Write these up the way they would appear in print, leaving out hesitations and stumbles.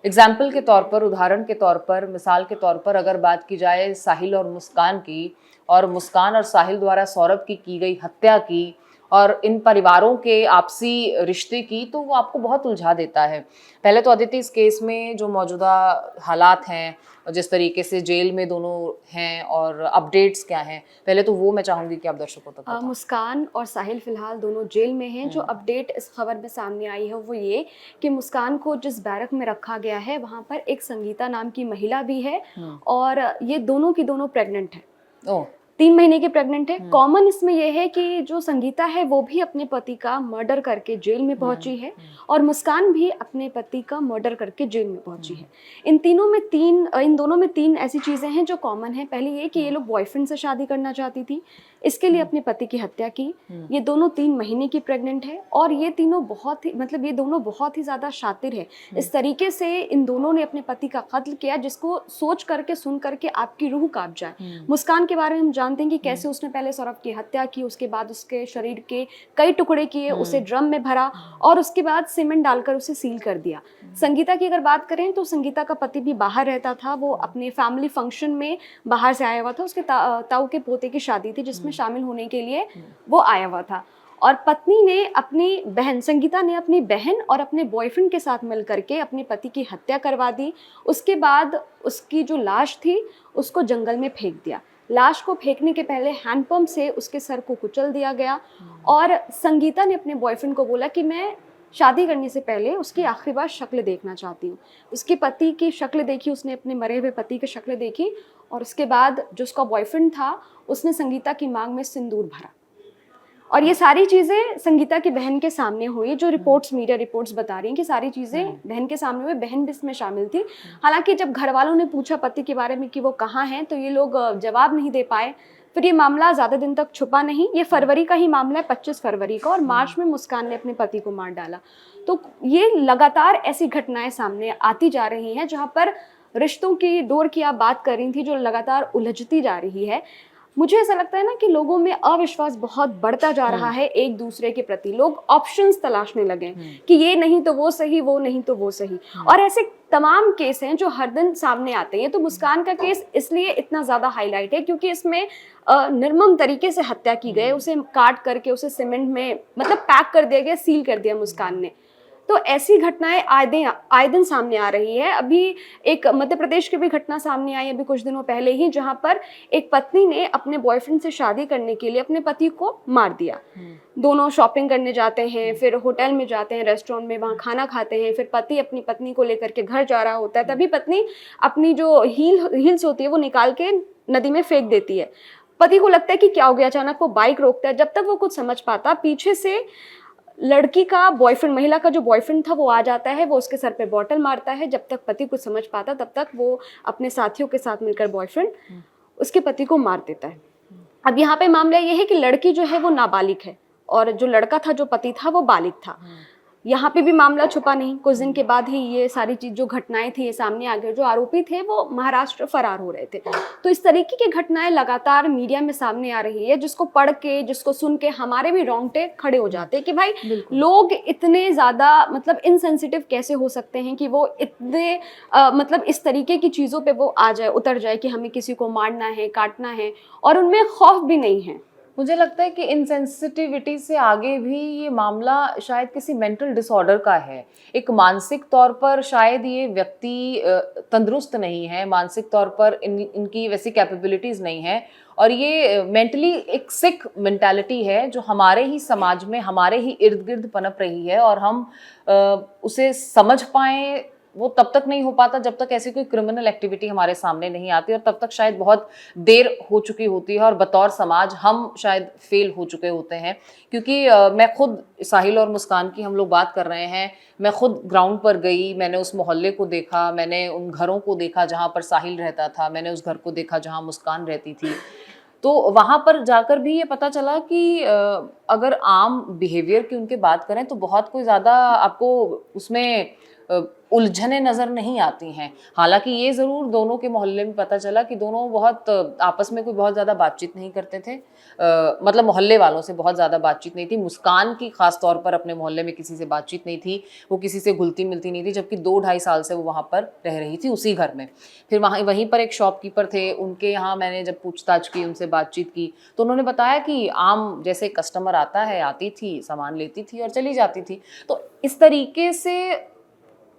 Example के तौर पर, उदाहरण के तौर पर, मिसाल के तौर पर अगर बात की जाए साहिल और मुस्कान की, और मुस्कान और साहिल द्वारा सौरभ की गई हत्या की, और इन परिवारों के आपसी रिश्ते की, तो वो आपको बहुत उलझा देता है। पहले तो अदिति, इस केस में जो मौजूदा हालात हैं, जिस तरीके से जेल में दोनों हैं और अपडेट्स क्या हैं, पहले तो वो मैं चाहूँगी कि आप दर्शकों तक बताएं। मुस्कान और साहिल फिलहाल दोनों जेल में हैं। जो अपडेट इस खबर में सामने आई है वो ये कि मुस्कान को जिस बैरक में रखा गया है वहाँ पर एक संगीता नाम की महिला भी है, और ये दोनों की दोनों प्रेग्नेंट है। ओह। 3 महीने की प्रेग्नेंट है। कॉमन इसमें यह है कि जो संगीता है वो भी अपने पति का मर्डर करके जेल में पहुंची है, और मुस्कान भी अपने पति का मर्डर करके जेल में पहुंची है। इन दोनों में तीन ऐसी चीजें हैं जो कॉमन है। पहली ये कि ये लोग बॉयफ्रेंड से शादी करना चाहती थी, इसके लिए अपने पति की हत्या की। ये दोनों 3 महीने की प्रेग्नेंट है, और ये दोनों बहुत ही ज्यादा शातिर है। इस तरीके से इन दोनों ने अपने पति का कत्ल किया, जिसको सोच करके सुन करके आपकी रूह कांप जाए। मुस्कान के बारे में हम जानते हैं कि कैसे उसने पहले सौरभ की हत्या की, उसके बाद उसके शरीर के कई टुकड़े किए, उसे ड्रम में भरा, और उसके बाद सीमेंट डालकर उसे सील कर दिया। संगीता की अगर बात करें तो संगीता का पति भी बाहर रहता था। वो अपने फैमिली फंक्शन में बाहर से आया हुआ था। उसके ताऊ के पोते की शादी थी जिसमें शामिल होने के लिए वो आया हुआ था। और पत्नी ने अपनी बहन, संगीता ने अपनी बहन और अपने बॉयफ्रेंड के साथ मिल करके अपने पति की हत्या करवा दी। उसके बाद उसकी जो लाश थी उसको जंगल में फेंक दिया। लाश को फेंकने के पहले हैंडपंप से उसके सर को कुचल दिया गया, और संगीता ने अपने बॉयफ्रेंड को बोला कि मैं शादी करने से पहले उसकी आखिरी बार शक्ल देखना चाहती हूँ। उसके पति की शक्ल देखी, उसने अपने मरे हुए पति की शक्ल देखी, और उसके बाद जो उसका बॉयफ्रेंड था उसने संगीता की मांग में सिंदूर भरा। और ये सारी चीज़ें संगीता की बहन के सामने हुई। जो रिपोर्ट्स, मीडिया रिपोर्ट्स बता रही हैं कि सारी चीज़ें बहन के सामने हुई, बहन भी इसमें शामिल थी। हालांकि जब घर वालों ने पूछा पति के बारे में कि वो कहाँ हैं, तो ये लोग जवाब नहीं दे पाए। फिर ये मामला ज़्यादा दिन तक छुपा नहीं। ये फरवरी का ही मामला है, 25 फरवरी का, और मार्च में मुस्कान ने अपने पति को मार डाला। तो ये लगातार ऐसी घटनाएं सामने आती जा रही हैं जहाँ पर रिश्तों की डोर की आप बात कर रही थी जो लगातार उलझती जा रही है। मुझे ऐसा लगता है ना कि लोगों में अविश्वास बहुत बढ़ता जा रहा है एक दूसरे के प्रति। लोग ऑप्शंस तलाशने लगे कि ये नहीं तो वो सही, वो नहीं तो वो सही, और ऐसे तमाम केस हैं जो हर दिन सामने आते हैं। तो मुस्कान का केस इसलिए इतना ज्यादा हाईलाइट है क्योंकि इसमें निर्मम तरीके से हत्या की गई। उसे काट करके उसे सीमेंट में मतलब पैक कर दिया गया, सील कर दिया मुस्कान ने। तो ऐसी घटनाएं आए दिन सामने आ रही है। अभी एक मध्य प्रदेश की भी घटना सामने आई अभी कुछ दिनों पहले ही, जहां पर एक पत्नी ने अपने बॉयफ्रेंड से शादी करने के लिए अपने पति को मार दिया। दोनों शॉपिंग करने जाते हैं, फिर होटल में जाते हैं, रेस्टोरेंट में, वहां खाना खाते हैं। फिर पति अपनी पत्नी को लेकर के घर जा रहा होता है, तभी पत्नी अपनी जो हील्स होती है वो निकाल के नदी में फेंक देती है। पति को लगता है कि क्या हो गया, अचानक वो बाइक रोकता है। जब तक वो कुछ समझ पाता, पीछे से लड़की का बॉयफ्रेंड, महिला का जो बॉयफ्रेंड था, वो आ जाता है। वो उसके सर पे बॉटल मारता है। जब तक पति कुछ समझ पाता तब तक वो अपने साथियों के साथ मिलकर बॉयफ्रेंड उसके पति को मार देता है। अब यहाँ पे मामला ये है कि लड़की जो है वो नाबालिग है, और जो लड़का था, जो पति था, वो बालिग था। यहाँ पे भी मामला छुपा नहीं। कुछ दिन के बाद ही ये सारी चीज, जो घटनाएं थी, ये सामने आ गई। जो आरोपी थे वो महाराष्ट्र फरार हो रहे थे। तो इस तरीके की घटनाएं लगातार मीडिया में सामने आ रही है, जिसको पढ़ के, जिसको सुन के हमारे भी रोंगटे खड़े हो जाते हैं कि भाई लोग इतने ज्यादा मतलब इनसेंसिटिव कैसे हो सकते हैं कि वो इतने मतलब इस तरीके की चीजों पे वो आ जाए, उतर जाए कि हमें किसी को मारना है, काटना है, और उनमें खौफ भी नहीं है। मुझे लगता है कि इनसेंसिटिविटी से आगे भी ये मामला शायद किसी मेंटल डिसऑर्डर का है। एक मानसिक तौर पर शायद ये व्यक्ति तंदुरुस्त नहीं है, मानसिक तौर पर इनकी वैसी कैपेबिलिटीज़ नहीं है, और ये मेंटली एक सिक मेंटालिटी है जो हमारे ही समाज में, हमारे ही इर्द गिर्द पनप रही है, और हम उसे समझ पाएँ वो तब तक नहीं हो पाता जब तक ऐसी कोई क्रिमिनल एक्टिविटी हमारे सामने नहीं आती, और तब तक शायद बहुत देर हो चुकी होती है, और बतौर समाज हम शायद फेल हो चुके होते हैं। क्योंकि मैं खुद, साहिल और मुस्कान की हम लोग बात कर रहे हैं, मैं खुद ग्राउंड पर गई, मैंने उस मोहल्ले को देखा, मैंने उन घरों को देखा जहाँ पर साहिल रहता था, मैंने उस घर को देखा जहाँ मुस्कान रहती थी। तो वहाँ पर जाकर भी ये पता चला कि अगर आम बिहेवियर की उनके बात करें तो बहुत कोई ज़्यादा आपको उसमें उलझने नजर नहीं आती हैं। हालांकि ये जरूर दोनों के मोहल्ले में पता चला कि दोनों बहुत आपस में कोई बहुत ज्यादा बातचीत नहीं करते थे। मतलब मोहल्ले वालों से बहुत ज्यादा बातचीत नहीं थी। मुस्कान की खास तौर पर अपने मोहल्ले में किसी से बातचीत नहीं थी, वो किसी से घुलती मिलती नहीं थी, जबकि 2-2.5 साल से वो वहाँ पर रह रही थी उसी घर में। फिर वहीं पर एक शॉपकीपर थे, उनके यहाँ मैंने जब पूछताछ की, उनसे बातचीत की, तो उन्होंने बताया कि आम जैसे कस्टमर आता है, आती थी, सामान लेती थी और चली जाती थी। तो इस तरीके से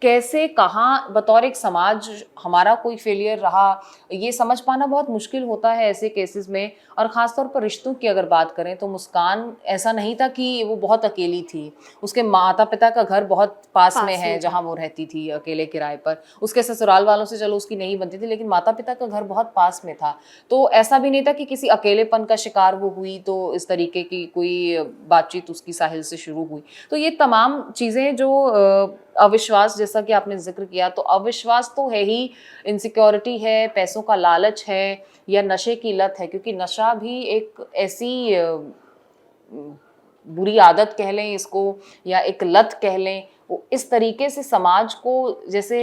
कैसे, कहाँ बतौर एक समाज हमारा कोई फेलियर रहा, ये समझ पाना बहुत मुश्किल होता है ऐसे केसेस में। और ख़ास तौर पर रिश्तों की अगर बात करें तो मुस्कान ऐसा नहीं था कि वो बहुत अकेली थी। उसके माता पिता का घर बहुत पास में है जहाँ वो रहती थी अकेले किराए पर। उसके ससुराल वालों से चलो उसकी नहीं बनती थी, लेकिन माता पिता का घर बहुत पास में था। तो ऐसा भी नहीं था कि किसी अकेलेपन का शिकार वो हुई तो इस तरीके की कोई बातचीत उसकी साहिल से शुरू हुई। तो ये तमाम चीज़ें जो अविश्वास, जैसा कि आपने जिक्र किया, तो अविश्वास तो है ही, इनसिक्योरिटी है, पैसों का लालच है, या नशे की लत है। क्योंकि नशा भी एक ऐसी बुरी आदत कह लें इसको, या एक लत कह लें, वो इस तरीके से समाज को, जैसे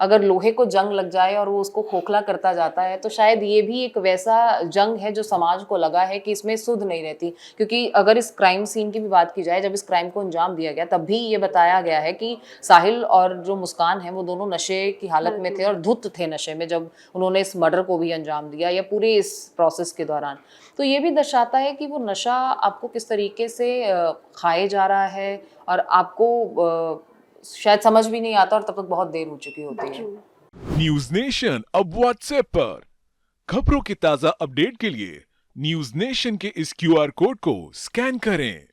अगर लोहे को जंग लग जाए और वो उसको खोखला करता जाता है, तो शायद ये भी एक वैसा जंग है जो समाज को लगा है कि इसमें सुध नहीं रहती। क्योंकि अगर इस क्राइम सीन की भी बात की जाए, जब इस क्राइम को अंजाम दिया गया तब भी ये बताया गया है कि साहिल और जो मुस्कान है वो दोनों नशे की हालत में थे और धुत थे नशे में जब उन्होंने इस मर्डर को भी अंजाम दिया, या पूरे इस प्रोसेस के दौरान। तो ये भी दर्शाता है कि वो नशा आपको किस तरीके से खाए जा रहा है, और आपको शायद समझ भी नहीं आता, और तब तक बहुत देर हो चुकी होती है। न्यूज नेशन अब व्हाट्सएप पर खबरों के ताजा अपडेट के लिए न्यूज नेशन के इस QR कोड को स्कैन करें।